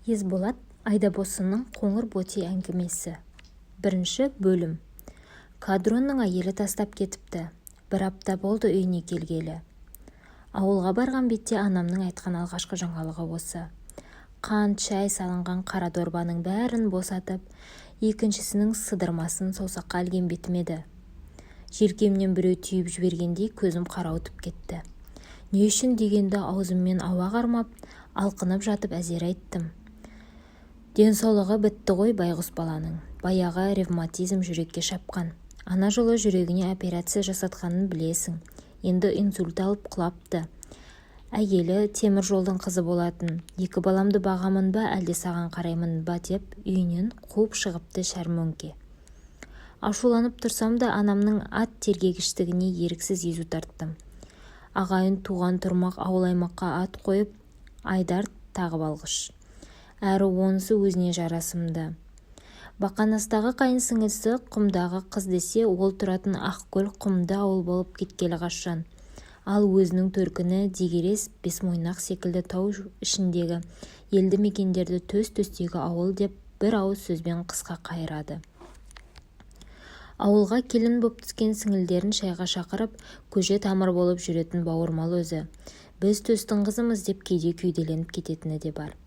Есболат Айдабосынның қоңыр боти әңгімесі. Бірінші бөлім. Кадронның әйелі тастап кетіпті. Бір апта болды үйіне келгелі. Ауылға барған бетте анамның айтқан алғашқы жаңалығы осы. Қант, шай салынған қара дорбаның бәрін босатып, екіншісінің сыдырмасын саусаққа ілген бетім еді. Желкемнен біреу түйіп жібергендей көзім қарауытып кетті. Не үшін дегенді аузыммен ауа қармап, алқынып жатып әзер айттым. Денсаулығы бітті ғой байғұс баланың. Баяғы ревматизм жүрекке шапқан. Ана жылы жүрегіне операция жасатқанын білесің. Енді инсульт алып құлапты. Әйелі темір жолдың қызы болатын. 2 баламды бағамын ба, әлде саған қараймын ба деп үйінен қуып шығыпты шәрмөнке. Ашуланып тұрсам да анамның ат тергегіштігіне еріксіз езу тарттым. Ағайын туған тұрмақ ауыл-аймаққа ат қойып, Айдар тағып алғыш. Әрі онысы өзіне жарасымды. Бақанастағы қайын сіңлісі құмдағы қыз десе, ол тұратын Ақкөл құмды ауыл болып кеткелі қашан. Ал өзінің төркіні Дегерес, Бесмойнақ секілді тау ішіндегі елді мекендерді төс-төстегі ауыл деп бір ауыз сөзбен қысқа қайырады. Ауылға келін боп түскен сіңілдерін шайға шақырып, көже тамыр болып жүретін бауырмал өзі. Біз төстің қызымыз деп кейде күйделеніп кететіні де бар.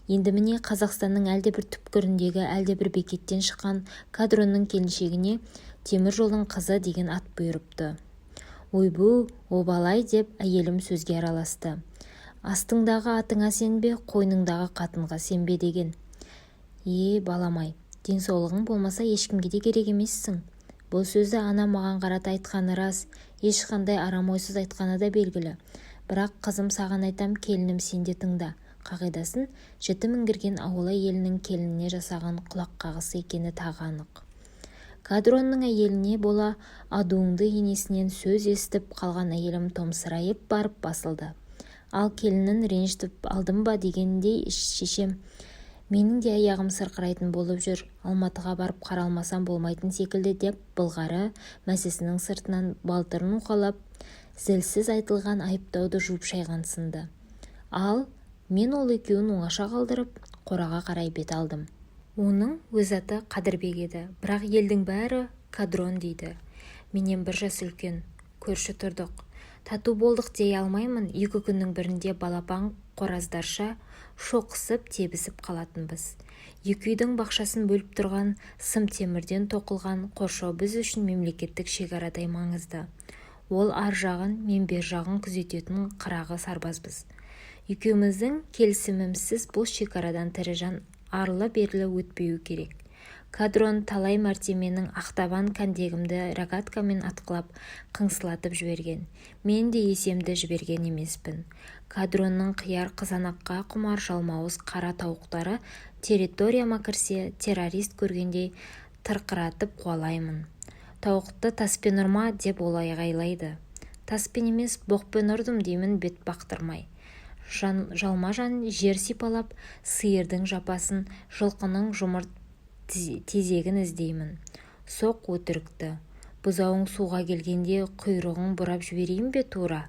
Енді міне Қазақстанның әлдебір түпкіріндегі әлдебір бекеттен шыққан Кадронның келіншегіне темір жолдың қызы деген ат бұйырыпты. Ойбу, обалай деп әйелім сөзге араласты. Астыңдағы атыңа сенбе, қойныңдағы қатынға сенбе деген. Баламай, денсаулығың болмаса ешкімге де керек емессің. Бұл сөзді ана маған қарата айтқаны рас, ешқандай арам ойсыз айтқаны да белгілі. Бірақ қызым саған айтам, келінім сенде тыңда. Қағидасын жіті мінгірген ауыл әйелінің келініне жасаған құлақ қағысы екені тағы анық. Кадронның әйеліне бола адуыңды енесінен сөз естіп қалған әйелім томсырайып барып басылды. Ал келінін ренжітіп алдым ба дегендей шешем, менің де аяғым сырқырайтын болып жүр, Алматыға барып қаралмасам болмайтын секілді деп былғары мәсесінің сыртынан балтырын уқалап, зілсіз айтылған айыптауды жуып шайған сынды. Ал мен ол екеуін оңаша қалдырып, қораға қарай бет алдым. Оның өз аты Қадырбек еді, бірақ елдің бәрі Кадрон дейді. Менен 1 жас үлкен, көрші тұрдық. Тату болдық дей алмаймын, 2 күннің бірінде балапан қораздарша шоқысып тебісіп қалатынбыз. 2 үйдің бақшасын бөліп тұрған сым темірден тоқылған қоршау біз үшін мемлекеттік шекарадай маңызды. Ол ар жағын, мен бер жағын күзететін қырағы сарбазбыз. Екеуміздің келісімімсіз бұл шекарадан тірі жан арлы-берлі өтпеуі керек. Кадрон талай мәрте менің ақтабан кәндегімді рогаткамен атқылап, қыңсылатып жіберген. Мен де есемді жіберген емеспін. Кадронның қияр қызанаққа құмар жалмауыз қара тауықтары территорияма кірсе, террорист көргендей тырқыратып қуалаймын. Тауықты таспен ұрма деп ол айғайлайды. Таспен емес, боқпен ұрдым деймін бет бақтырмай. Жалма-жан жер сипалап, сиырдың жапасын, жылқының жұмырт тезегін іздеймін. Соқ өтірікті. Бұзауың суға келгенде құйрығың бұрап жіберейін бе тура?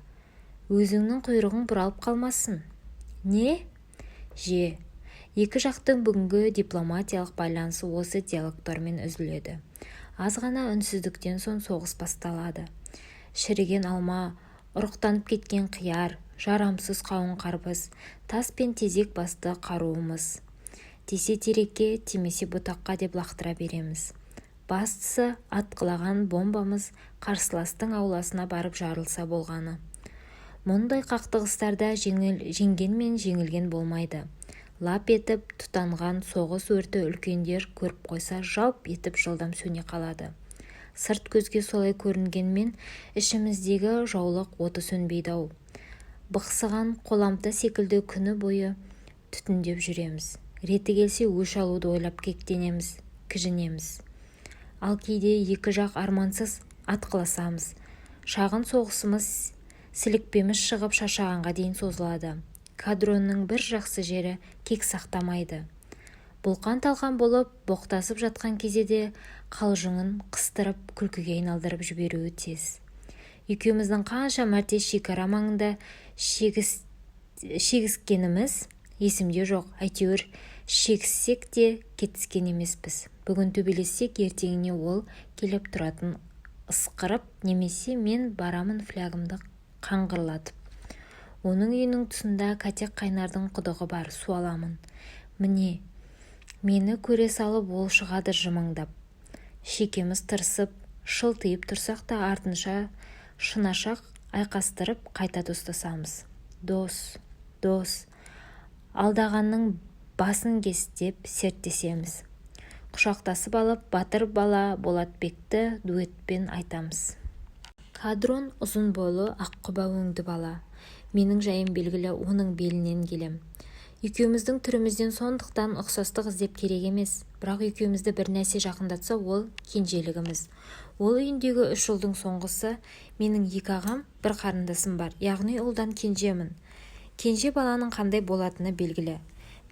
Өзіңнің құйрығың бұралып қалмасын. Не? Же. 2 жақтың бүгінгі дипломатиялық байланысы осы диалогтармен үзіледі. Аз ғана үнсіздіктен соң соғыс басталады. Шіріген алма, ұрықтанып кеткен қияр, жарамсыз қауын қарбыз, тас пен тезек басты қаруымыз. Тесе терекке, тимесе бұтаққа деп лақтыра береміз. Бастысы атқылаған бомбамыз қарсыластың ауласына барып жарылса болғаны. Мұндай қақтығыстарда жеңген мен жеңілген болмайды. Лап етіп тұтанған соғыс өрті үлкендер көріп қойса жалп етіп жылдам сөне қалады. Сырт көзге солай көрінгенмен ішіміздегі жаулық оты сөнбейді-ау. Бықсыған қоламта секілді күні бойы түтіндеп жүреміз. Реті келсе өш алуды ойлап кектенеміз, кіжінеміз. Ал кейде 2 жақ армансыз атқыласамыз. Шағын соғысымыз сілікпеміз шығып шашағанға дейін созылады. Кадронның бір жақсы жері кек сақтамайды. Бұлқан-талқан болып боқтасып жатқан кезеде қалжыңын қыстырып күлкіге айналдырып жіберуі тез. Екеуміздің қанша мәрте шекара маңында шегіскеніміз есімде жоқ, әйтеуір шексек те кетіскен емеспіз. Бүгін төбелессек, ертеңіне ол келіп тұратын ысқырып, немесе мен барамын флягымды қаңғырлатып. Оның үйінің тұсында кәтек қайнардың құдығы бар, су аламын. Міне, мені көре салып ол шығады жымыңдап. Шекеміз тырысып, шылтиып тұрсақ та артынша шынашақ айқастырып қайта достасамыз. Дос, алдағанның басын кес деп серттесеміз. Құшақтасып алып батыр бала Болатбекті дуэтпен айтамыз. Кадрон ұзын бойлы, аққұба өңді бала. Менің жайым белгілі, оның белінен келем. Екеуміздің түрімізден сондықтан ұқсастық іздеп керек емес. Бірақ екеумізді бір нәрсе жақындатса, ол кенжелігіміз. Ол үйіндегі 3 жылдың соңғысы. Менің 2 ағам, бір қарындасым бар, яғни ұлдан кенжемін. Кенже баланың қандай болатыны белгілі.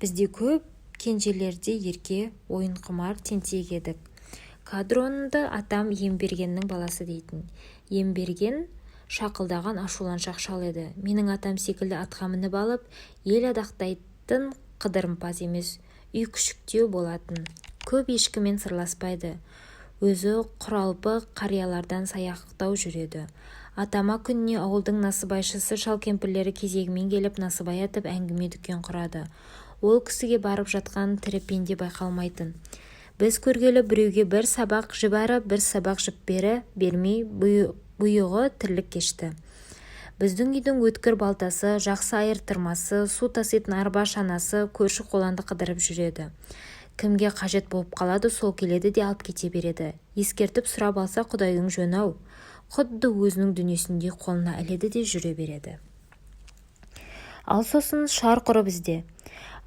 Бізде көп кенжелерде ерке, ойынқұмар, тентек едік. Кадронды атам Ембергеннің баласы дейтін. Емберген шақылдаған ашуланшақ шал еді. Менің атам секілді атқа мініп алып, ел адақтайтын қыдырымпаз емес, үй күшіктеу болатын. Көп ешкімен сырласпайды. Өзі құралпы қариялардан саяқтау жүреді. Атама күніне ауылдың насыбайшысы шал-кемпірлері кезегімен келіп насыбай атып әңгіме дүкен құрады. Ол кісіге барып жатқан тірі пенде байқалмайтын. Біз көргелі біреуге бір сабақ жіп әрі, бір сабақ жіп бермей бұйығы тірлік кешті. Біздің үйдің өткір балтасы, жақсы айыртырмасы, су таситын арба шанасы көрші қоланды қыдырып жүреді. Кімге қажет болып қалады, сол келеді де алып кете береді. Ескертіп сұрап алса Құдайдың жөні-ау. Құдды өзінің дүниесінде қолына іледі де жүре береді. Ал сосын шарқ ұры бізде.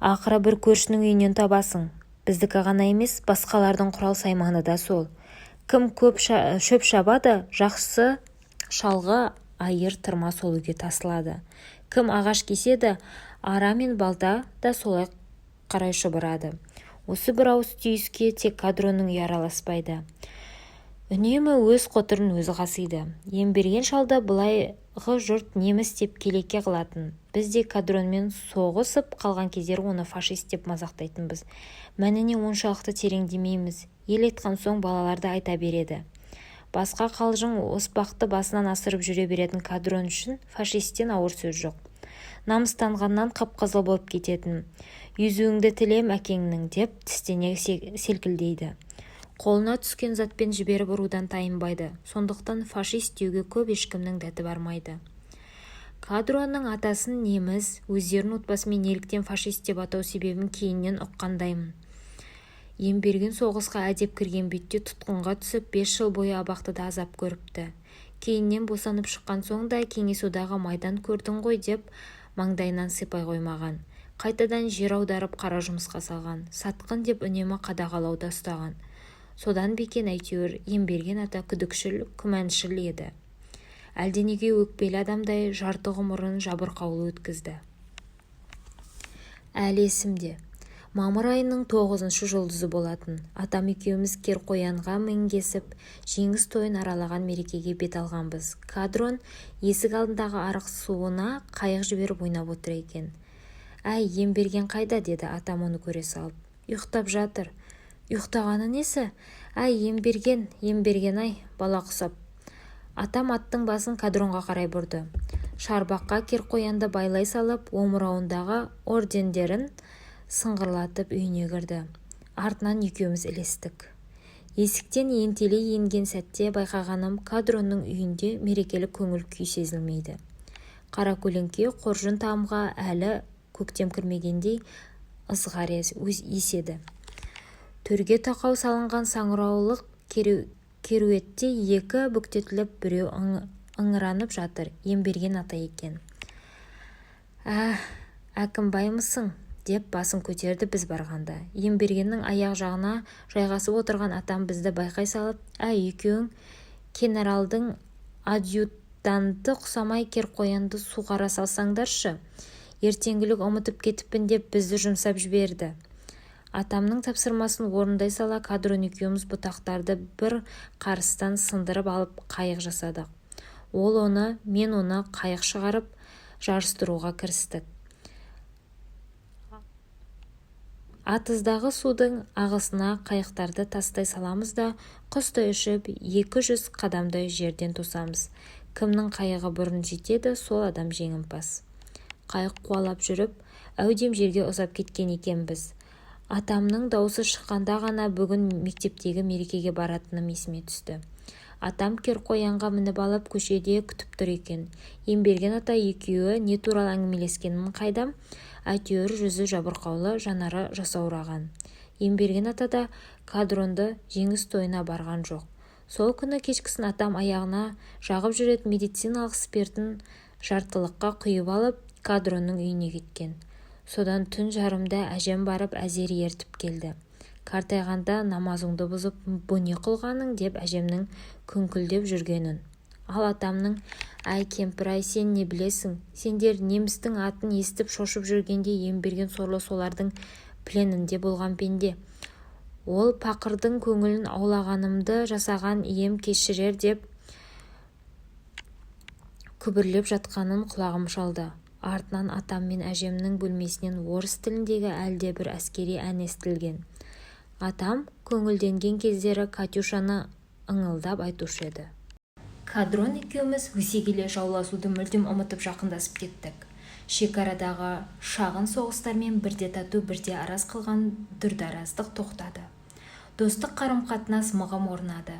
Ақыры бір көршінің үйінен табасың. Біздікі ғана емес, басқалардың құрал сайманы да сол. Кім көп шөп шабады, жақсы шалғы айыр тырма сол үйге тасылады. Кім ағаш кеседі, ара мен балта да солай қарай шұбырады. Осы бір ауыз түйіске тек Кадронның үйі араласпайды. Үнемі өз қотырын өзі қасиды. Емберген шалда былайғы жұрт неміс деп келеке қылатын. Біз де Кадронмен соғысып қалған кездер оны фашист деп мазақтайтынбыз. Мәніне оншалықты тереңдемейміз. Ел айтқан соң балаларды айта береді. Басқа қалжың оспақты басынан асырып жүре беретін Кадрон үшін фашисттен ауыр сөз жоқ. Намыстанғаннан қып-қызыл болып кететін. Yüзуіңді тілем әкеңнің деп тістене селкілдейді. Қолына түскен затпен жіберіп ұрудан тайынбайды. Сондықтан фашист деуге көп ешкімнің дәті бармайды. Кадронның атасын неміз, өздерін отбасымен неліктен фашист деп атау себебін кейіннен ұққандаймын. Емберген соғысқа әдеп кірген бетте тұтқынға түсіп 5 жыл бойы абақтыда азап көріпті. Кейіннен босанып шыққан соң да кеңес одағы майдан көрдің ғой деп маңдайынан сипай қоймаған. Қайтадан жер аударып қара жұмысқа салған. Сатқын деп үнемі қадағалауда ұстаған. Содан бекен әйтеуір Емберген ата күдікшіл, күмәншіл еді. Әлденеге өкпелі адамдай жарты ғұмырын жабырқаулы өткізді. Әлі есімде. Мамыр айының 9-шы жұлдызы болатын. Атам екеуміз Керқоянға мінгесіп, жеңіс тойын аралаған мерекеге бет алғанбыз. Кадрон есік алдындағы арық суына қайық жіберіп ойнап отыр екен. Әй, Емберген қайда, деді атам оны көре салып. Ұйықтап жатыр. Ұйықтағаны несі? Әй, Емберген-ай, бала құсап. Атам аттың басын Кадронға қарай бұрды. Шарбаққа Керқоянды байлай салып, омырауындағы ордендерін сыңғырлатып үйіне кірді. Артынан екеуміз ілестік. Есіктен ентелей енген сәтте байқағаным Кадронның үйінде мерекелік көңіл күй сезілмейді. Қара көлеңке қоржын тамға әлі көктем кірмегендей ызғар еседі. Төрге тақау салынған саңыраулық керуетте екі бүктетіліп біреу ыңыранып жатыр. Емберген ата екен. Әкімбаймысың? Деп басын көтерді біз барғанда. Ембергеннің аяқ жағына жайғасып отырған атам бізді байқай салып, екеуің генералдың адъютанты құсамай Керқоянды суғара салсаңдаршы. Ертеңгілік ұмытып кетіппін деп бізді жұмсап жіберді. Атамның тапсырмасын орындай сала Кадрон екеуміз бұтақтарды бір қарыстан сындырып алып қайық жасадық. Мен оны қайық шығарып жарыстыруға кірістік. Атыздағы судың ағысына қайықтарды тастай саламыз да құстай ұшып 200 қадамдай жерден тосамыз. Кімнің қайығы бұрын жетеді, сол адам жеңімпаз. Қайық қуалап жүріп, әудем жерге ұзап кеткен екенбіз. Атамның даусы шыққанда ғана бүгін мектептегі мерекеге баратыным есіме түсті. Атам керқоянға мініп алып көшеде күтіп тұр екен. Емберген ата екеуі не туралы әңгімелескенін қайдам, әйтеуір жүзі жабырқаулы, жанары жасаураған. Емберген ата да кадронды жеңіс тойына барған жоқ. Сол күні кешкісін атам аяғына жағып жүретін медициналық спиртін жартылыққа құйып алып, кадронның үйіне кеткен. Содан түн жарымда әжем барып әзер ертіп келді. Қартайғанда намазыңды бұзып, бұ не қылғаның деп әжемнің күңкілдеп жүргенін. Ал атамның, әй кемпір-ай, сен не білесің? Сендер немістің атын естіп шошып жүргенде Емберген сорлы солардың пленінде болған пенде. Ол пақырдың көңілін аулағанымды жасаған ием кешірер деп күбірлеп жатқанын құлағым шалды. Артынан атам мен әжемнің бөлмесінен орыс тіліндегі әлде бір әскери ән естілген. Атам көңілденген кездері Катюшаны ыңылдап айтушы еді. Кадрон екеуміз өсе келе жауласуды мүлдем ұмытып жақындасып кеттік. Шекарадағы шағын соғыстармен бірде тату, бірде араз қылған дүрдараздық тоқтады. Достық қарым-қатынас мығым орнады.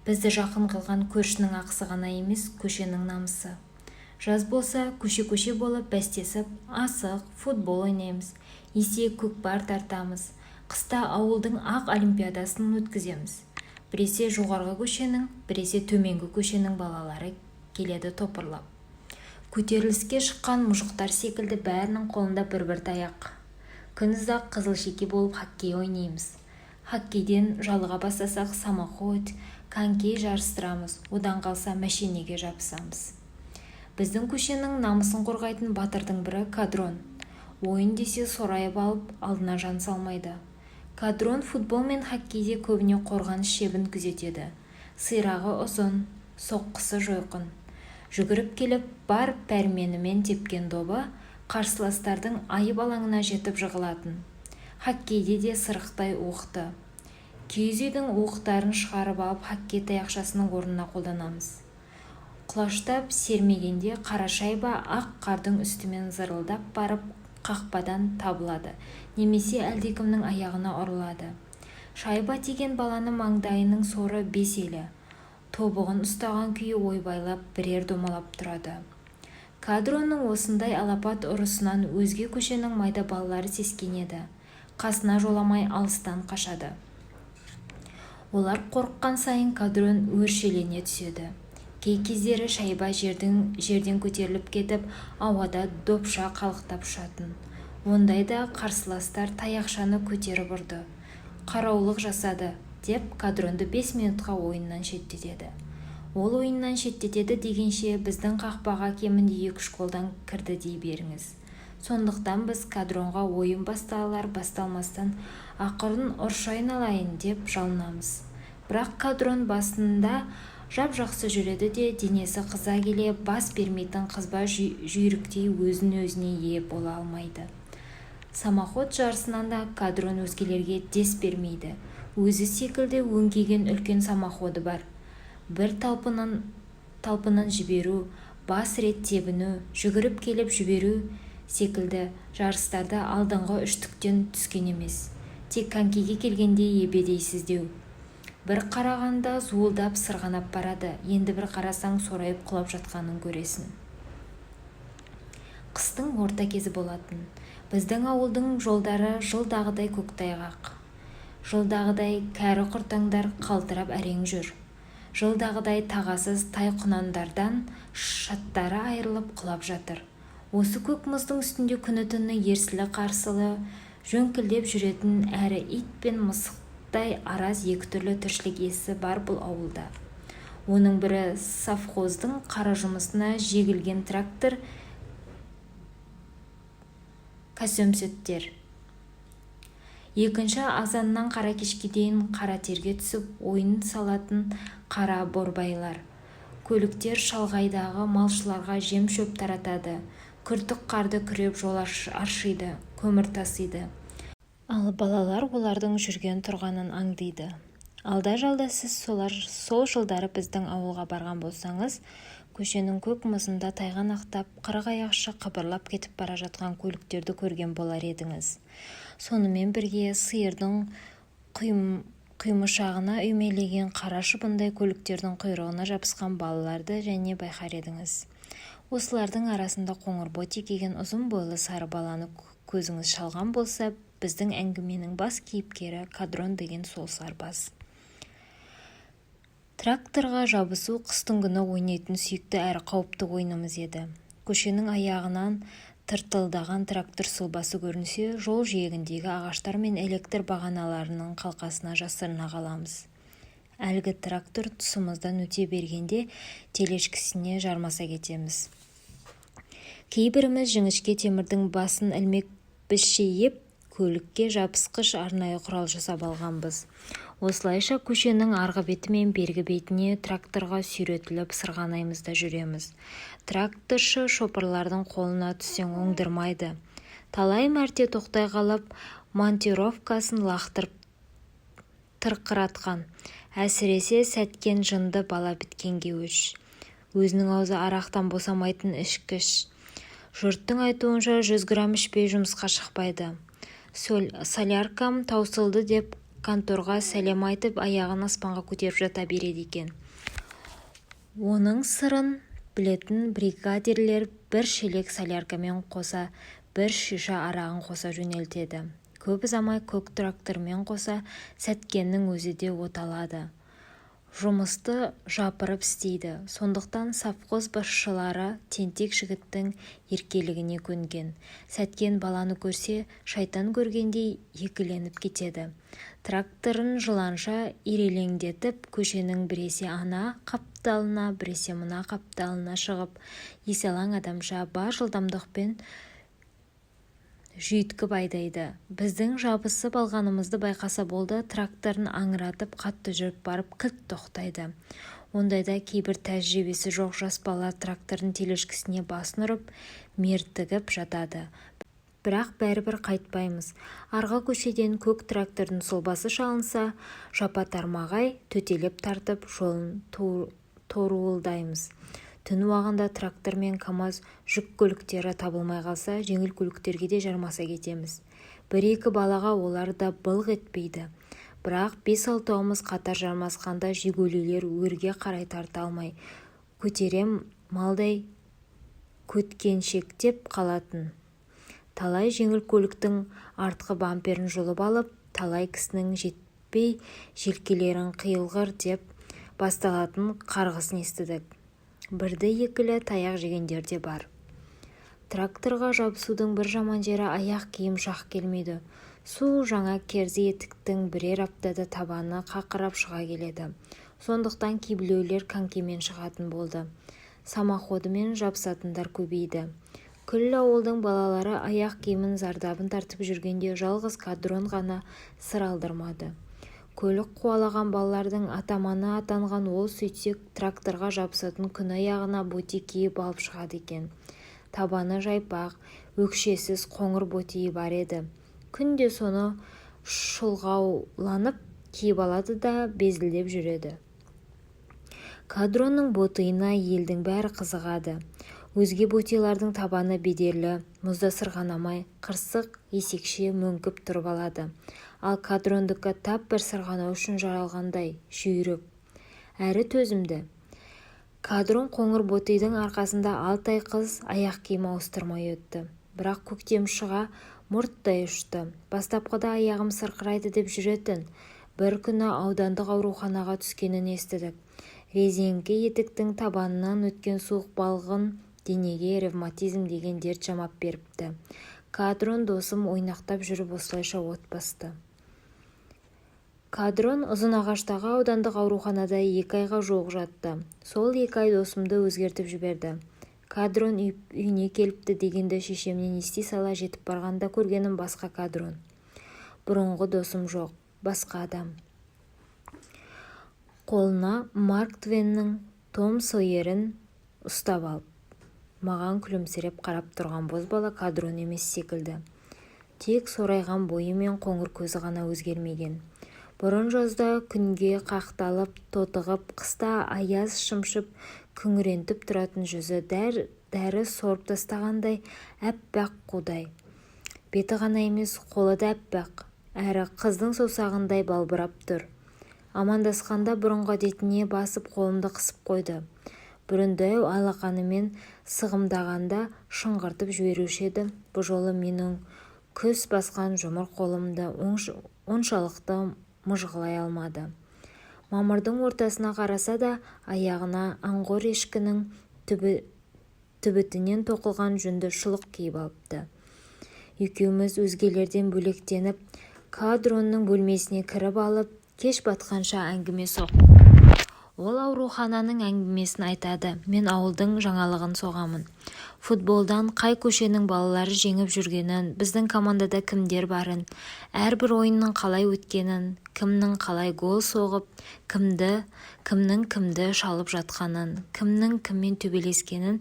Бізді жақын қылған көршінің ақысы ғана емес, көшенің намысы. Жаз болса, көше-көше болып бәстесіп, асық, футбол ойнаймыз, есек көкпар тартамыз. Қыста ауылдың ақ олимпиадасын өткіземіз. Біресе жоғарғы көшенің, біресе төменгі көшенің балалары келеді топырлап. Көтеріліске шыққан мұжықтар секілді бәрінің қолында бір-бір таяқ. Күнұзақ қызыл шеке болып хоккей ойнаймыз. Хоккейден жалыға бастасақ самоход, конький жарыстырамыз, одан қалса мәшинеге жабысамыз. Біздің көшенің намысын қорғайтын батырдың бірі Кадрон. Ойын десе сорайып алып, алдына жан салмайды. Кадрон футбол мен хоккейде көбіне қорғаныс шебін күзетеді. Сирағы ұзын, соққысы жойқын. Жүгіріп келіп, бар пәрменімен тепкен добы қарсыластардың айып алаңына жетіп жығылатын. Хоккейде де сырықтай оқты. Киіз үйдің оқтарын шығарып алып, хоккей таяқшасының орнына қолданамыз. Құлаштап сермегенде қара шайба ақ қардың үстімен зырылдап барып қақпадан табылады, немесе әлдекімнің аяғына ұрылады. Шайба тиген баланы маңдайының соры беселі. Тобығын ұстаған күйі ойбайлап бірер домалап тұрады. Кадронның осындай алапат ұрысынан өзге көшенің майда балалары сескенеді. Қасына жоламай алыстан қашады. Олар қорыққан сайын Кадрон өршелене түседі. Кей кездері шайба жерден көтеріліп кетіп, ауада допша қалықтап ұшатын. Ондайда қарсыластар таяқшаны көтеріп ұрды. Қараулық жасады деп Кадронды 5 минутқа ойыннан шеттетеді. Ол ойыннан шеттетеді дегенше біздің қақпаға кемінде 2-3 қолдан кірді дей беріңіз. Сондықтан біз Кадронға ойын басталар-басталмастан ақырын ұршы айналайын деп жалынамыз. Бірақ Кадрон басында жап-жақсы жүреді де, денесі қыза келе бас бермейтін қызба жүйріктей өзін-өзіне ие бола алмайды. Самоход жарысынан да Кадрон өзгелерге дес бермейді. Өзі секілді өңкеген үлкен самоходы бар. Бір талпынан жіберу, бас рет тебіну, жүгіріп келіп жіберу секілді жарыстарда алдыңғы үштіктен түскен емес. Тек конькиге келгенде ебедейсіздеу. Бір қарағанда зуылдап сырғанап барады, енді бір қарасаң сорайып құлап жатқанын көресің. Қыстың орта кезі болатын. Біздің ауылдың жолдары жылдағыдай көктайғақ. Жылдағыдай кәрі құртаңдар қалтырап әрең жүр. Жылдағыдай тағасыз тай құнандардан шаттары айырылып құлап жатыр. Осы көк мұздың үстінде күні-түні ерсілі-қарсылы жөңкілдеп жүретін әрі ит пен мысық араз екі түрлі тіршілік иесі бар бұл ауылда. Оның бірі совхоздың қара жұмысына жегілген трактор, көсемсөттер. Екінші азаннан қара кешке дейін қара терге түсіп ойын салатын қара борбайлар. Көліктер шалғайдағы малшыларға жем шөп таратады. Күртік қарды күреп жол аршиды, көмір тасиды. Ал балалар олардың жүрген тұрғанын аңдиды. Алда-жалда сіз сол жылдары біздің ауылға барған болсаңыз, көшенің көк мұзында тайғанақтап, қырық аяқшы қыбырлап кетіп бара жатқан көліктерді көрген болар едіңіз. Сонымен бірге сиырдың құймышағына үймелеген қара шыбындай көліктердің құйрығына жабысқан балаларды және байқар едіңіз. Осылардың арасында қоңыр боти киген ұзын бойлы сары баланы көзіңіз шалған болса, біздің әңгіменің бас кейіпкері Кадрон деген сол сарбаз. Тракторға жабысу қыстың күні ойнайтын сүйікті әрі қауіпті ойынымыз еді. Көшенің аяғынан тыртылдаған трактор сұлбасы көрінсе, жол жиегіндегі ағаштар мен электр бағаналарының қалқасына жасырына қаламыз. Әлгі трактор тұсымыздан өте бергенде телешкісіне жармаса кетеміз. Кейбіріміз жіңішке темірдің басын ілмек бізше еп, көлікке жабысқыш арнайы құрал жасап алғанбыз. Осылайша көшенің арғы беті мен бергі бетіне тракторға сүйретіліп сырғанаймыз да жүреміз. Тракторшы шопырлардың қолына түссең оңдырмайды. Талай мәрте тоқтай қалып, монтировкасын лақтырып тырқыратқан. Әсіресе сәткен жынды бала біткенге өш. Өзінің аузы арақтан босамайтын ішкіш. Жұрттың айтуынша 100 грамм ішпей жұмысқа шықпайды. Соляркам таусылды деп конторға сәлем айтып, аяғын аспанға көтеріп жата береді екен. Оның сырын білетін бригадирлер бір шелек соляркамен қоса, бір шиша арағын қоса жөнелтеді. Көп ұзамай көк трактормен қоса сәткеннің өзі де оталады. Жұмысты жапырып істейді. Сондықтан совхоз басшылары тентек жігіттің еркелігіне көнген. Сәткен баланы көрсе, шайтан көргендей екіленіп кетеді. Тракторын жыланша ирелеңдетіп, көшенің біресе ана қапталына, біресе мына қапталына шығып, еселаң адамша бар жылдамдықпен жүйткіп айдайды. Біздің жабысып алғанымызды байқаса болды, тракторын аңыратып қатты жүріп барып кілт тоқтайды. Ондайда кейбір тәжірибесі жоқ жас бала трактордың телешкісіне басын ұрып, мертігіп жатады. Бірақ бәрібір қайтпаймыз. Арғы көшеден көк трактордың сұлбасы шалынса, жапа-тармағай төтелеп тартып жолын торуылдаймыз. Түн уағында трактор мен КамАЗ жүк көліктері табылмай қалса, жеңіл көліктерге де жармаса кетеміз. Бір-екі балаға олар да былқ етпейді. Бірақ 5-6-ауымыз қатар жармасқанда жигулилер өрге қарай тарта алмай, көтерем малдай көткеншектеп қалатын. Талай жеңіл көліктің артқы бамперін жұлып алып, талай кісінің жетпей желкелерін қиылғыр деп басталатын қарғысын естідік. Бірді-екілі таяқ жегендер де бар. Тракторға жабысудың бір жаман жері аяқ киім шақ келмейді. Су жаңа керзі етіктің бірер аптада табаны қақырап шыға келеді. Сондықтан кейбіреулер конькимен шығатын болды. Самоходымен жабысатындар көбейді. Күллі ауылдың балалары аяқ киімін зардабын тартып жүргенде жалғыз Кадрон ғана сыр алдырмады. Көлік қуалаған балалардың атаманы атанған ол, сөйтсек тракторға жабысатын күн аяғына боти киіп алып шығады екен. Табаны жайпақ, өкшесіз қоңыр боти бар еді. Күнде соны шұлғауланып киіп алады да безілдеп жүреді. Кадронның ботиына елдің бәрі қызығады. Өзге ботилардың табаны бедерлі, мұзда сырғанамай, қырсық есекше мөңкіп тұрып алады. Ал Кадрондікі тап бір сырғанау үшін жаралғандай, жүйрік, әрі төзімді. Кадрон қоңыр ботидың арқасында 6 ай қыз аяқ киім ауыстырмай өтті. Бірақ көктем шыға мұрттай ұшты. Бастапқыда аяғым сырқырайды деп жүретін. Бір күні аудандық ауруханаға түскенін естідік. Резеңке етіктің табанынан өткен суық балғын денеге ревматизм деген дерт жамап беріпті. Кадрон досым ойнақтап жүріп осылайша от басты. Кадрон ұзын ағаштағы аудандық ауруханада 2 айға жуық жатты. Сол 2 ай досымды өзгертіп жіберді. Кадрон үйіне келіпті дегенді шешемнен ести сала жетіп барғанда көргенім басқа Кадрон. Бұрынғы досым жоқ, басқа адам. Қолына Марк Твеннің Том Сойерін ұстап алып, маған күлімсіреп қарап тұрған бозбала Кадрон емес секілді. Тек сорайған бойы мен қоңыр көзі ғана өзгермеген. Бұрын жазда күнге қақталып, тотығып, қыста аяз шымшып, күңірентіп тұратын жүзі дәрі сорып тастағандай әппақ қудай. Беті ғана емес, қолы да әппақ, әрі қыздың саусағындай балбырап тұр. Амандасқанда бұрынғы әдетіне басып қолымды қысып қойды. Бүріндеу алақанымен сығымдағанда шыңғыртып жіберуші еді. Бұл жолы менің күс басқан жұмыр қолымды оншалықты мыжғылай алмады. Мамырдың ортасына қараса да аяғына аңғор ешкінің түбітінен тоқылған жүнді шұлық киіп алыпты. Екеуміз өзгелерден бөлектеніп, кадронның бөлмесіне кіріп алып, кеш батқанша әңгіме соқтық. Ол аурухананың әңгімесін айтады, мен ауылдың жаңалығын соғамын. Футболдан қай көшенің балалары жеңіп жүргенін, біздің командада кімдер барын, әрбір ойынның қалай өткенін, кімнің қалай гол соғып, кімнің кімді шалып жатқанын, кімнің кіммен төбелескенін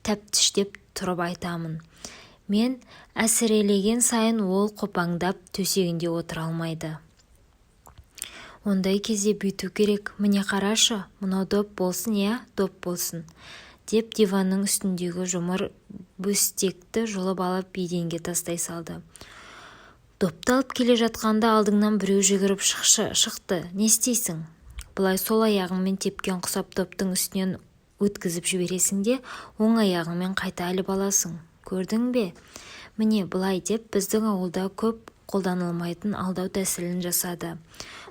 тәптіштеп тұрып айтамын. Мен әсірелеген сайын ол қопаңдап төсегінде отыра алмайды. Ондай кезде бүйту керек, міне қарашы, мынау доп болсын, доп болсын, деп диванның үстіндегі жұмыр бөстекті жұлып алып еденге тастай салды. Допты алып келе жатқанда алдыңнан біреу жүгіріп шықты. Не істейсің? Бұлай сол аяғыңмен тепкен құсап доптың үстінен өткізіп жібересің де, оң аяғыңмен қайта іліп аласың. Көрдің бе? Міне бұлай деп біздің ауылда көп қолданылмайтын алдау тәсілін жасады.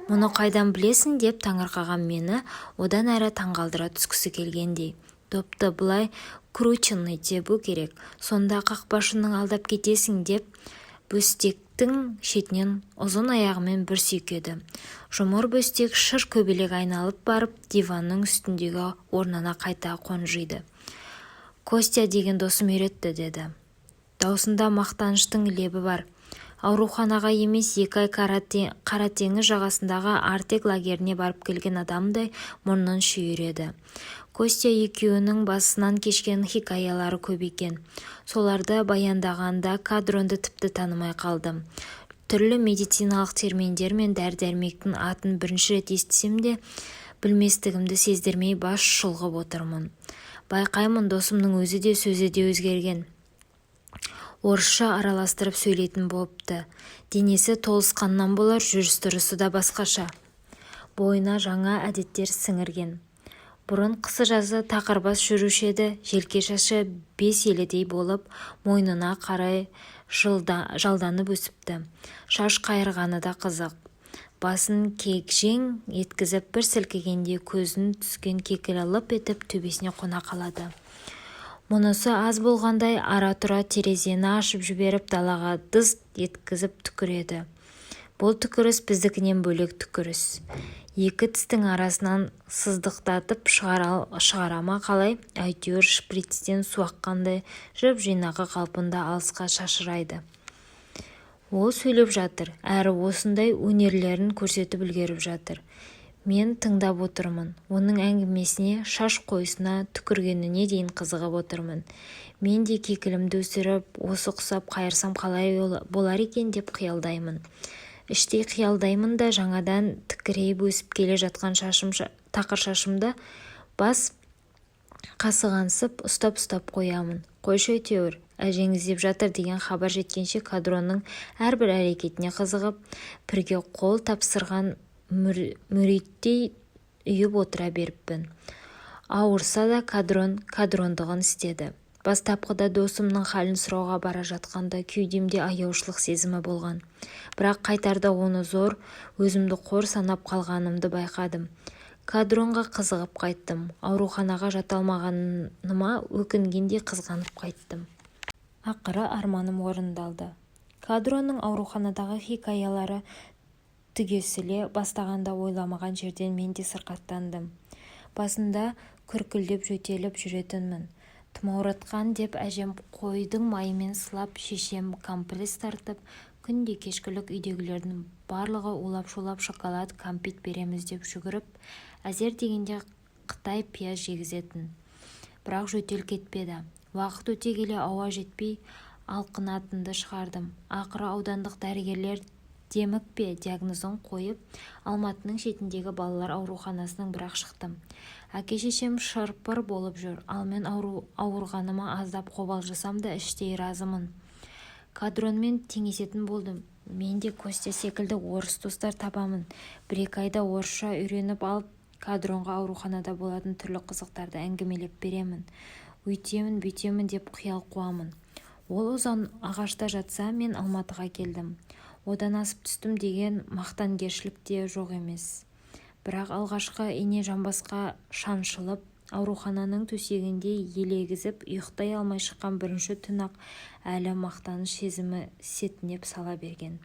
Мұны қайдан білесің деп таңырқаған мені одан әрі таңғалдыра түскісі келгендей. Допты бұлай крученный тебу керек, сонда қақпашының алдап кетесің деп бөстектің шетінен ұзын аяғымен бір сүйкеді. Жұмыр бөстек шыр көбелек айналып барып диванның үстіндегі орнына қайта қонжиды. Костя деген досым үйретті, деді. Даусында мақтаныштың лебі бар. Ауруханаға емес 2 ай Қара теңіз жағасындағы Артек лагеріне барып келген адамдай мұрнын шүйіреді. Костя екеуінің басынан кешкен хикаялары көп екен. Соларды баяндағанда кадронды тіпті танымай қалдым. Түрлі медициналық терминдер мен дәрі-дәрмектің атын бірінші рет естісем де, білместігімді сездірмей бас шұлғып отырмын. Байқаймын, досымның өзі де сөзі де өзгерген. Орысша араластырып сөйлейтін болыпты. Денесі толысқаннан болар, жүріс-тұрысы да басқаша. Бойына жаңа әдеттер сіңірген. Бұрын қысы-жазы тақырбас жүруші еді, желке шашы 5 елідей болып, мойнына қарай жалданып өсіпті. Шаш қайырғаны да қызық. Басын кегжең еткізіп бір сілкігенде көзін түскен кекілі лып етіп төбесіне қона қалады. Мұнысы аз болғандай ара-тұра терезені ашып жіберіп далаға дыз еткізіп түкіреді. Бұл түкіріс біздікінен бөлек түкіріс. 2 тістің арасынан сыздықтатып шығарама қалай, әйтеуір шприцтен су аққандай жып-жинақы қалпында алысқа шашырайды. Ол сөйлеп жатыр, әрі осындай өнерлерін көрсетіп үлгеріп жатыр. Мен тыңдап отырмын. Оның әңгімесіне, шаш қойысына, түкіргеніне дейін қызығып отырмын. Мен де кекілімді өсіріп, осы құсап қайырсам қалай болар екен деп қиялдаймын. Іштей қиялдаймын да жаңадан тікірейіп өсіп келе жатқан тақыр шашымды бас қасығансып ұстап қоямын. Қойшы әйтеуір, әжеңіз деп жатыр деген хабар жеткенше кадронның әрбір әрекетіне қызығып, бірге қол тапсырған мүриттей үйіп отыра беріппін. Ауырса да кадрондығын істеді. Бастапқыда досымның халін сұрауға бара жатқанда кеудемде аяушылық сезімі болған. Бірақ қайтарда оны зор, өзімді қор санап қалғанымды байқадым. Кадронға қызығып қайттым. Ауруханаға жата алмағаныма өкінгендей қызғанып қайттым. Ақыры арманым орындалды. Кадронның ауруханадағы хикаялары түгесіле бастағанда ойламаған жерден мен де сырқаттандым. Басында күркілдеп жөтеліп жүретінмін. Тұмауратқан деп әжем қойдың майымен сылап, шешем компресс тартып, күнде кешкілік үйдегілердің барлығы улап-шулап шоколад, кәмпит береміз деп жүгіріп, әзер дегенде Қытай пияз жегізетін. Бірақ жөтел кетпеді. Уақыт өте келе ауа жетпей, алқынатынды шығардым. Ақыры аудандық дәрігерлер демікпе диагнозын қойып, Алматының шетіндегі балалар ауруханасының бірақ шықтым. Әке-шешем шырпыр болып жүр, ал мен ауырғаныма аздап қобалжысам да іштей разымын. Кадронмен теңесетін болдым. Мен де Костя секілді орыс достар табамын. Бір-екі айда орысша үйреніп алып, Кадронға ауруханада болатын түрлі қызықтарды әңгімелеп беремін. Өйтемін, бүйтемін деп қиял қуамын. Ол ұзан ағашта жатса, мен Алматыға келдім. Одан асып түстім деген мақтангершілік те жоқ емес. Бірақ алғашқы ине жамбасқа шаншылып, аурухананың төсегінде елегізіп, ұйықтай алмай шыққан бірінші түн-ақ әлі мақтаныш сезімі сетінеп сала берген.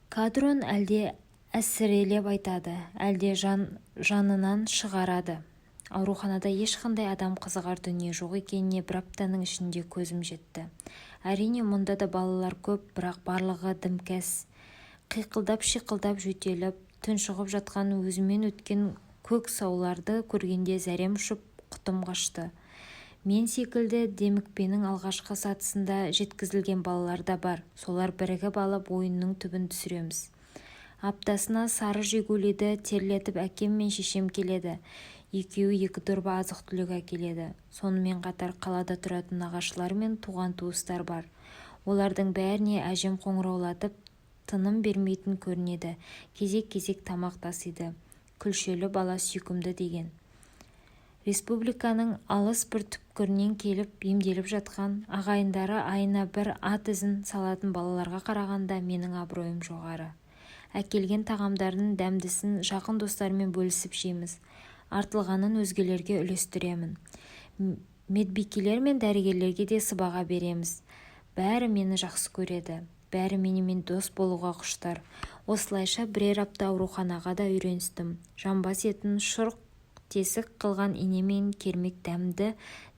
Кадрон әлде әсірелеп айтады, әлде жанынан шығарады. Ауруханада ешқандай адам қызығар дүние жоқ екеніне бір аптаның ішінде көзім жетті. Әрине, мұнда да балалар көп, бірақ барлығы дімкәс. Қиқылдап-шиқылдап жөтеліп, тұншығып жатқан өзімен өткен көк сауларды көргенде зәрем ұшып, құтым қашты. Мен секілді демікпенің алғашқы сатысында жеткізілген балалар да бар. Солар бірігіп алып ойынның түбін түсіреміз. Аптасына сары жегулиді терлетіп әкем мен шешем келеді. Екеуі екі дорба азық-түлік әкеледі. Сонымен қатар қалада тұратын нағашылар мен туған-туыстар бар. Олардың бәріне әжем қоңыраулатып тыным бермейтін көрінеді. Кезек-кезек тамақ тасиды. Күлшелі бала сүйкімді деген. Республиканың алыс бір түпкірінен келіп емделіп жатқан ағайындары айына бір ат ізін салатын балаларға қарағанда менің абыройым жоғары. Әкелген тағамдардың дәмдісін жақын достармен бөлісіп жейміз. Артылғанын өзгелерге үлестіремін. Медбикелер мен дәрігерлерге де сыбаға береміз. Бәрі мені жақсы көреді. Бәрі менімен дос болуға құштар. Осылайша бірер апта ауруханаға да үйреністім. Жамбас етін шұрқ тесік қылған инемен кермек дәмді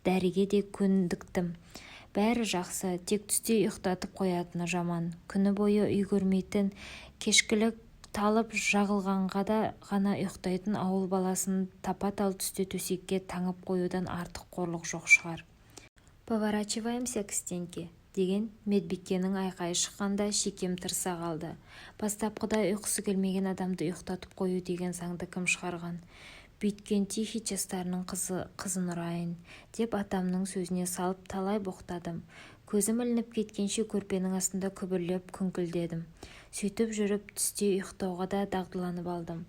дәріге де көндіктім. Бәрі жақсы, тек түсте ұйықтатып қоятыны жаман. Күні бойы үй көрмейтін, кешкілік талып жағылғанға да ғана ұйықтайтын ауыл баласын тапа-тал түсте төсекке таңып қоюдан артық қорлық жоқ шығар. «Поворачиваемся к стенке» деген медбикенің айқайы шыққанда шекем тырса қалды. Бастапқыда ұйқысы келмеген адамды ұйықтатып қою деген заңды кім шығарған? Бүйткен Тихий жастарының қызын ұрайын деп атамның сөзіне салып талай боқтадым. Көзім ілініп кеткенше көрпенің астында күбірлеп күңкілдедім. Сөйтіп жүріп түсте ұйықтауға да дағдыланып алдым.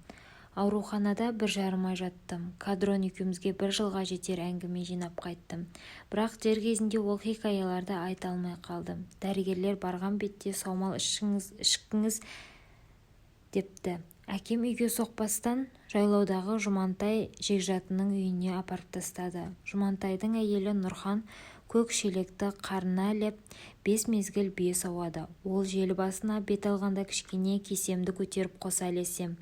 Ауруханада 1,5 ай жаттым. Кадрон екеумізге 1 жылға жетер әңгіме жинап қайттым. Бірақ дер кезінде ол хикаяларды айта алмай қалдым. Дәрігерлер барған бетте саумал ішкіңіз депті. Әкем үйге соқпастан жайлаудағы Жұмантай жекжатының үйіне апарып тастады. Жұмантайдың әйелі Нұрхан көк шелекті қарына ілеп 5 мезгіл бие сауады. Ол желі басына бет алғанда кішкене кесемді көтеріп қоса ілесем.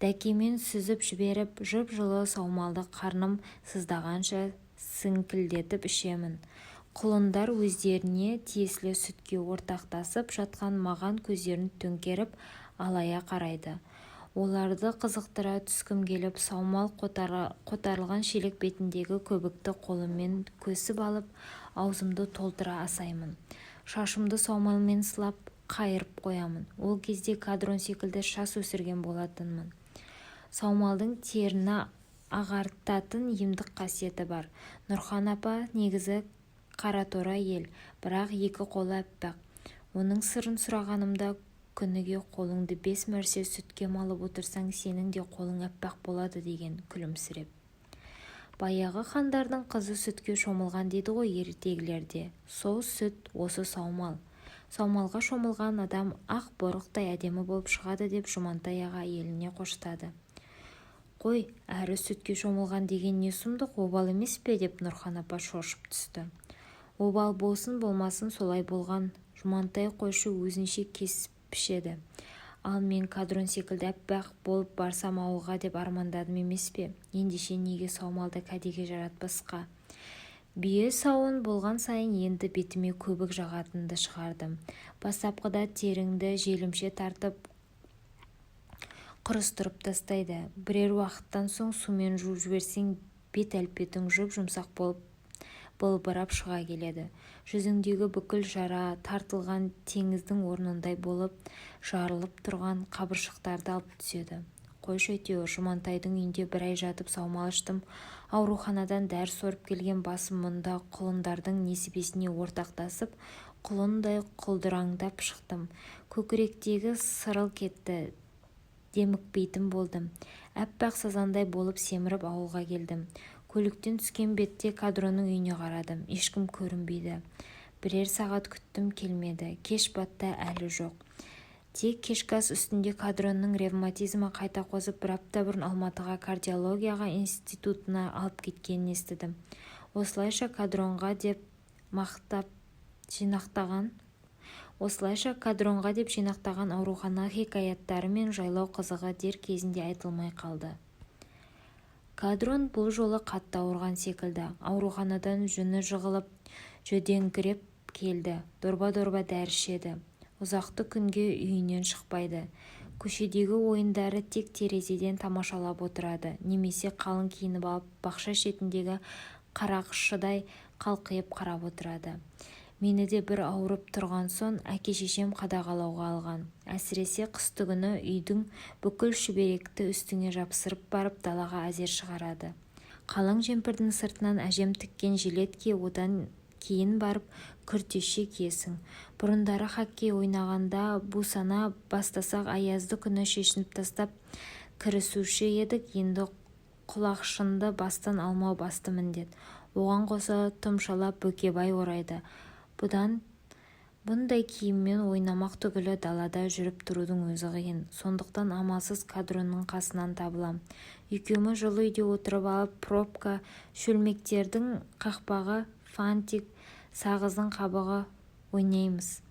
Дәкемен сүзіп жіберіп, жып-жылы саумалды қарным сыздағанша сіңкілдетіп ішемін. Құлындар өздеріне тиесілі сүтке ортақтасып жатқан маған көздерін төңкеріп алая қарайды. Оларды қызықтыра түскім келіп, саумал қотарылған шелек бетіндегі көбікті қолыммен көсіп алып, аузымды толтыра асаймын. Шашымды саумалмен сылап, қайырып қоямын. Ол кезде Кадрон секілді шаш өсірген болатынмын. Саумалдың теріні ағартатын емдік қасиеті бар. Нұрхан апа негізі қаратора ел, бірақ екі қолы әппақ. Оның сырын сұрағанымда, күніге қолыңды 5 мәрсе сүтке малып отырсаң, сенің де қолың әппақ болады деген күлімсіреп. Баяғы хандардың қызы сүтке шомылған дейді ғой ертегілерде. Сол сүт осы саумал. Саумалға шомылған адам ақ борықтай әдемі болып шығады деп Жұмантай аға еліне қоштады. Қой, әрі сүтке шомылған деген не сұмдық, обал емес пе деп Нұрхан апа шошып түсті. Обал болсын болмасын солай болған. Жұмантай қойшы өзінше кесіп пішеді. Ал мен Кадрон секілді әппақ болып барсам ауылға деп армандадым емес пе? Ендеше неге саумалды кәдеге жаратпасқа? Бие сауын болған сайын енді бетіме көбік жағатынды шығардым. Бастапқыда теріңді желімше тартып құрыстырып тастайды. Бірер уақыттан соң сумен жуып жіберсең, бет әлпетің жұп жұмсақ болып былбырап шыға келеді. Жүзіңдегі бүкіл жара тартылған теңіздің орнындай болып жарылып тұрған қабыршықтарды алып түседі. Қойшы әйтеуір, Жұмантайдың үйінде бір ай жатып саумалыштым. Ауруханадан дәріс сорып келген басым мұнда құлындардың несібесіне ортақтасып, құлындай құлдыраңдап шықтым. Көкіректегі сырыл кетті, демікпейтін болдым. Әппақ сазандай болып семіріп ауылға келдім. Көліктен түскен бетте Қадронның үйіне қарадым. Ешкім көрінбейді. Бірер сағат күттім, келмеді. Кеш батты, әлі жоқ. Тек кешкі ас үстінде Қадронның ревматизмі қайта қозып, бір апта бұрын Алматыға кардиологияға институтына алып кеткенін естідім. Осылайша Қадронға деп жинақтаған аурухана хикаяттары мен жайлау қызығы дер кезінде айтылмай қалды. Қадрон бұл жолы қатты ауырған секілді. Ауруханадан жүні жығылып, жүдеңкіреп келді. Дорба-дорба дәрі ішеді. Ұзақты күнге үйінен шықпайды. Көшедегі ойындары тек терезеден тамашалап отырады. Немесе қалың киініп алып, бақша шетіндегі қарақшыдай қалқиып қарап отырады. Мені де бір ауырып тұрған соң әке-шешем қадағалауға алған. Әсіресе қыстыгүні үйдің бүкіл шүберекті үстіңе жапсырып барып далаға әзер шығарады. Қалың жемпірдің сыртынан әжем тіккен жилет ки, одан кейін барып күртеше киесің. Бұрындары хоккей ойнағанда бусана бастасақ аязды күні шешініп тастап кірісуші едік, енді құлақшынды бастан алмау басты міндет. Оған қоса тұмшалап бөкебай орайды. Бұндай киіммен ойнамақ түгілі далада жүріп тұрудың өзі қиын. Сондықтан амалсыз Қадронның қасынан табылам. Екеуміз жылы үйде отырып алып, пробка, шөлмектердің қақпағы, фантик, сағыздың қабығы ойнаймыз.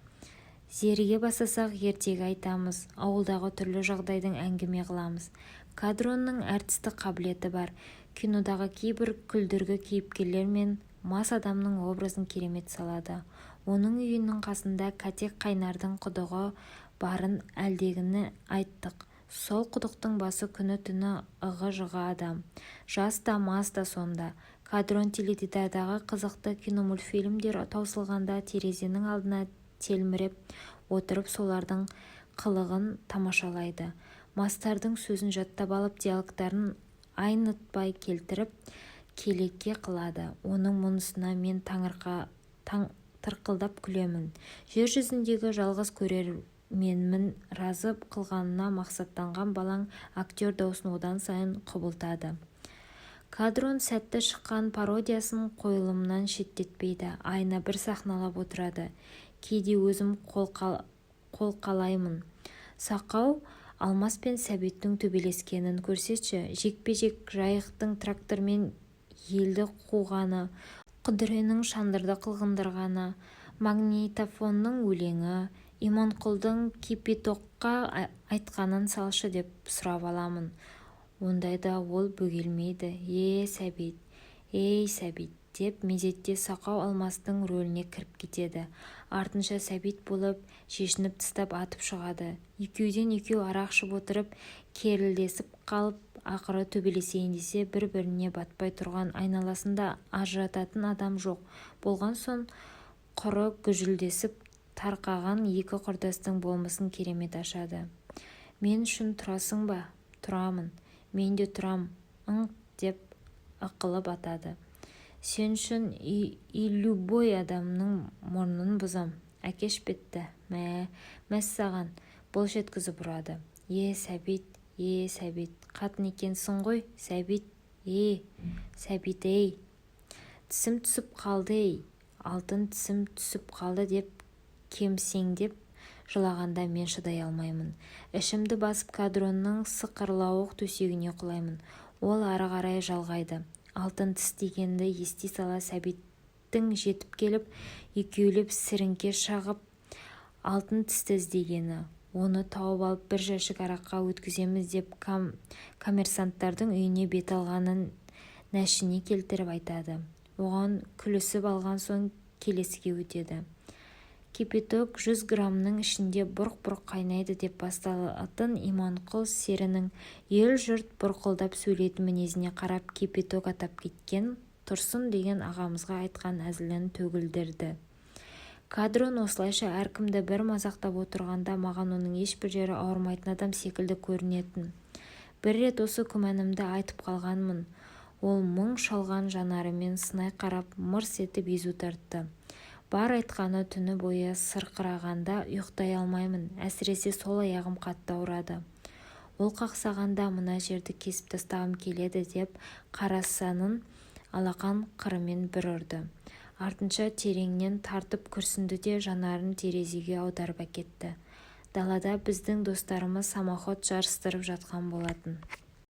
Зерге басасақ ертегі айтамыз, ауылдағы түрлі жағдайдың әңгіме қыламыз. Қадронның әртістік қабілеті бар. Кинодағы кейбір күлдіргі кейіпкерлер мен мас адамның образын керемет салады. Оның үйінің қасында Катек Қайнардың құдығы барын әлдегіні айттық. Сол құдықтың басы күні-түні ығы-жығы адам. Жас та, мас та сонда. Қадрон теледидардағы қызықты киномультфильмдер таусылғанда терезенің алдына телміреп отырып солардың қылығын тамашалайды. Мастардың сөзін жаттап алып, диалогтарын айнытпай келтіріп келеке қылады. Оның мұнысына мен тырқылдап күлемін. Жер жүзіндегі жалғыз көрерменмін, разы қылғанына мақсаттанған балаң актер даусын одан сайын құбылтады. Қадрон сәтті шыққан пародиясын қойылымнан шеттетпейді. Айына бір сахналап отырады. Кейде өзім қолқалаймын. Сақау Алмас пен Сәбиттің төбелескенін көрсетші. Жекпе-жек жайықтың трактормен елді қуғаны, Құдіренің шандырды қылғындырғаны, магнитофонның өлеңі, Иманқұлдың Кипитокқа айтқанын салшы деп сұрап аламын. Ондайда ол бөгелмейді. Ей Сәбит, деп мезетте Сақау Алмастың рөліне кіріп кетеді. Артынша Сәбит болып шешініп тастап атып шығады. Екеуден екеу арақ ішіп отырып, керілдесіп қалып, ақыры төбелесейін десе бір-біріне батпай тұрған, айналасында ажырататын адам жоқ. Болған соң құры гүжілдесіп тарқаған екі құрдастың болмысын керемет ашады. Мен үшін тұрасың ба? Тұрамын. Мен де тұрам, деп ықылып атады. Сен үшін любой адамның мұрнын бұзам. Әкеш бетті. Мәссаған, бол жеткізіп ұрады. Сәбит, қатын екенсің ғой, Сәбит, Сәбит, тісім түсіп қалды, алтын тісім түсіп қалды деп кемсеңдеп жылағанда мен шыдай алмаймын. Ішімді басып Қадронның сықырлауық төсегіне құлаймын. Ол ары қарай жалғайды. Алтын тіс дегенді ести сала Сәбиттің жетіп келіп, екеулеп сіріңке шағып, алтын тісті іздегені. Оны тауып алып бір жәшік араққа өткіземіз деп коммерсанттардың үйіне бет алғанын нәшіне келтіріп айтады. Оған күлісіп алған соң келесіге өтеді. Кипиток 100 грамның ішінде бұрқ-бұрқ қайнайды деп басталатын Иманқұл серінің ел жұрт бұрқылдап сөйлейтін мінезіне қарап Кипиток атап кеткен тұрсын деген ағамызға айтқан әзілін төгілдірді. Кадрон осылайша әркімді бір мазақтап отырғанда маған оның ешбір жері ауырмайтын адам секілді көрінетін. Бір рет осы күмәнімді айтып қалғанмын. Ол мұң шалған жанарымен сынай қарап мырс етіп езу тартты. Бар айтқаны түні бойы сырқырағанда ұйықтай алмаймын, әсіресе сол аяғым қатты ауырады. Ол қақсағанда мына жерді кесіп тастағым келеді деп қарасанын алақан қырымен бір ұрды. Артынша тереңнен тартып күрсінді де жанарын терезеге аударып әкетті. Далада біздің достарымыз самоход жарыстырып жатқан болатын.